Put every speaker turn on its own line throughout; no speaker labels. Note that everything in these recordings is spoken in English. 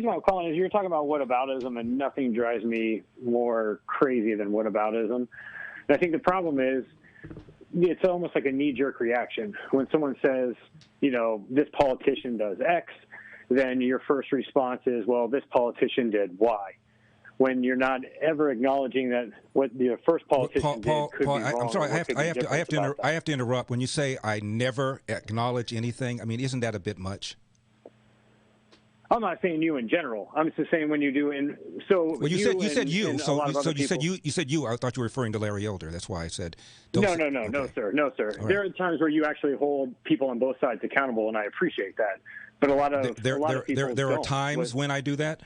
Colin, is you're talking about whataboutism, and nothing drives me more crazy than whataboutism. And I think the problem is it's almost like a knee-jerk reaction. When someone says, this politician does X, then your first response is, well, this politician did Y. When you're not ever acknowledging that what the first politician did could be wrong.
I'm sorry, I have to interrupt. When you say I never acknowledge anything, I mean, isn't that a bit much?
I'm not saying you in general. I'm just saying when you do.
Well, you said you. So you said you. I thought you were referring to Larry Elder. That's why I said.
No, sir. Right. There are times where you actually hold people on both sides accountable, and I appreciate that. But a lot of people
there are times when I do that.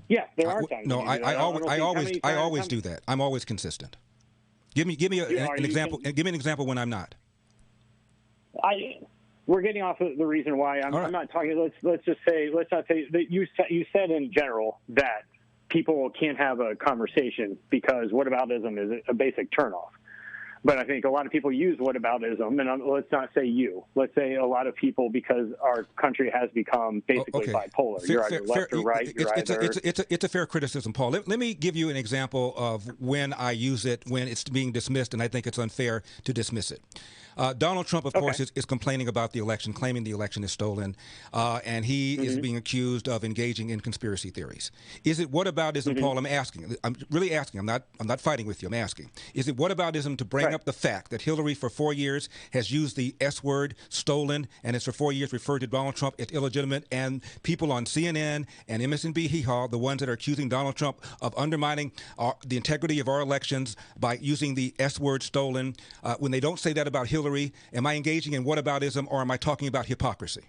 Yeah, there are times.
No, I always do that. I'm always consistent. Give me an example. Give me an example when I'm not.
We're getting off of the reason why I'm not talking. Let's not say that you said in general that people can't have a conversation because whataboutism is a basic turnoff. But I think a lot of people use whataboutism, and let's not say you. Let's say a lot of people, because our country has become basically bipolar. You're either left or right.
It's a fair criticism, Paul. Let me give you an example of when I use it, when it's being dismissed, and I think it's unfair to dismiss it. Donald Trump, of course, is complaining about the election, claiming the election is stolen, and he is being accused of engaging in conspiracy theories. Is it whataboutism, Paul? I'm asking. I'm really asking. I'm not fighting with you. I'm asking. Is it whataboutism to bring up the fact that Hillary for 4 years has used the S word, stolen, and has for 4 years referred to Donald Trump as illegitimate, and people on CNN and MSNBC, the ones that are accusing Donald Trump of undermining the integrity of our elections by using the S word, stolen, when they don't say that about Hillary? Am I engaging in whataboutism, or am I talking about hypocrisy?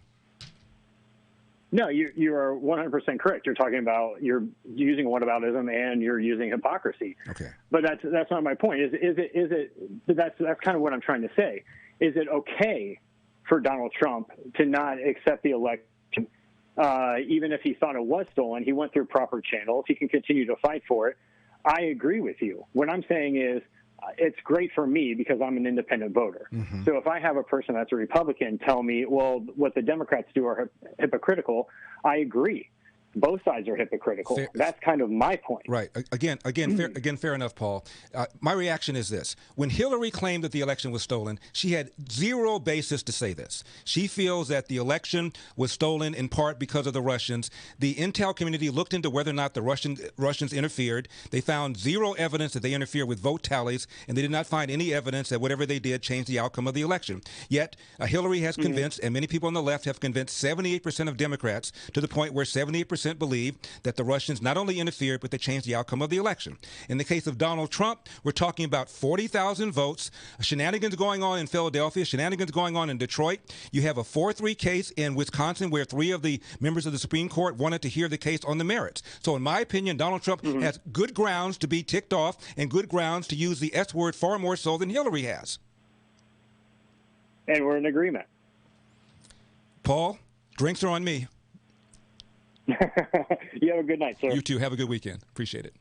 No, you are 100% correct. You're talking about you're using whataboutism and you're using hypocrisy.
Okay.
But that's not my point. Is it? That's kind of what I'm trying to say. Is it okay for Donald Trump to not accept the election, even if he thought it was stolen? He went through proper channels. He can continue to fight for it. I agree with you. What I'm saying is, it's great for me because I'm an independent voter. So if I have a person that's a Republican tell me, well, what the Democrats do are hypocritical, I agree. Both sides are hypocritical. That's kind of my point.
Right. Again, fair enough, Paul. My reaction is this. When Hillary claimed that the election was stolen, she had zero basis to say this. She feels that the election was stolen in part because of the Russians. The intel community looked into whether or not the Russians interfered. They found zero evidence that they interfered with vote tallies, and they did not find any evidence that whatever they did changed the outcome of the election. Yet, Hillary has convinced, and many people on the left have convinced 78% of Democrats, to the point where 78% believe that the Russians not only interfered, but they changed the outcome of the election. In the case of Donald Trump, we're talking about 40,000 votes, shenanigans going on in Philadelphia, shenanigans going on in Detroit. You have a 4-3 case in Wisconsin where 3 of the members of the Supreme Court wanted to hear the case on the merits. So in my opinion, Donald Trump has good grounds to be ticked off and good grounds to use the S word far more so than Hillary has.
And we're in agreement.
Paul, drinks are on me.
You have a good night, sir.
You too. Have a good weekend. Appreciate it.